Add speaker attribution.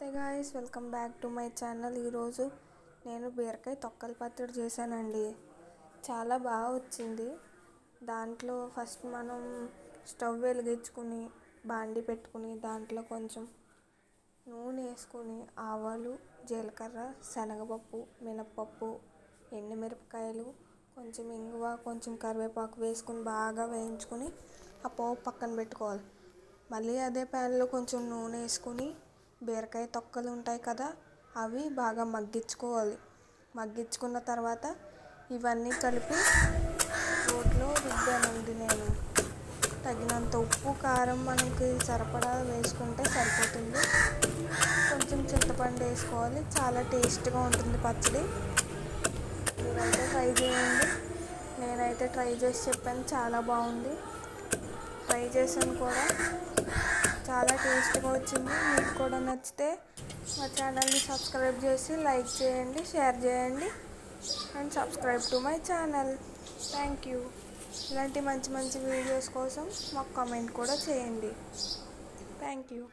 Speaker 1: Guys, welcome back to my channel. ఈరోజు నేను బీరకాయ తొక్కల పచ్చడి చేశానండి. చాలా బాగా వచ్చింది. దాంట్లో ఫస్ట్ మనం స్టవ్ వెలిగించుకుని బాండి పెట్టుకుని దాంట్లో కొంచెం నూనె వేసుకుని ఆవాలు, జీలకర్ర, శనగపప్పు, మినప్పప్పు, ఎండుమిరపకాయలు, కొంచెం ఇంగువ, కొంచెం కరివేపాకు వేసుకుని బాగా వేయించుకుని ఆ పోపు పక్కన పెట్టుకోవాలి. మళ్ళీ అదే ప్యాన్లో కొంచెం నూనె వేసుకుని బీరకాయ తొక్కలు ఉంటాయి కదా, అవి బాగా మగ్గించుకోవాలి. మగ్గించుకున్న తర్వాత ఇవన్నీ కలిపి రోట్లో రుబ్బానండి నేను. తగినంత ఉప్పు, కారం మనకి సరిపడా వేసుకుంటే సరిపోతుంది. కొంచెం చింతపండు వేసుకోవాలి. చాలా టేస్ట్గా ఉంటుంది పచ్చడి. మీరైతే ట్రై చేయండి. నేనైతే ట్రై చేసి చెప్పాను, చాలా బాగుంది. ట్రై చేశాను కూడా, చాలా టేస్ట్గా వచ్చింది. మీకు కూడా నచ్చితే మా ఛానల్ని సబ్స్క్రైబ్ చేసి లైక్ చేయండి, షేర్ చేయండి and subscribe to my channel. Thank you. ఇలాంటి మంచి మంచి వీడియోస్ కోసం మాకు కామెంట్ కూడా చేయండి. Thank you.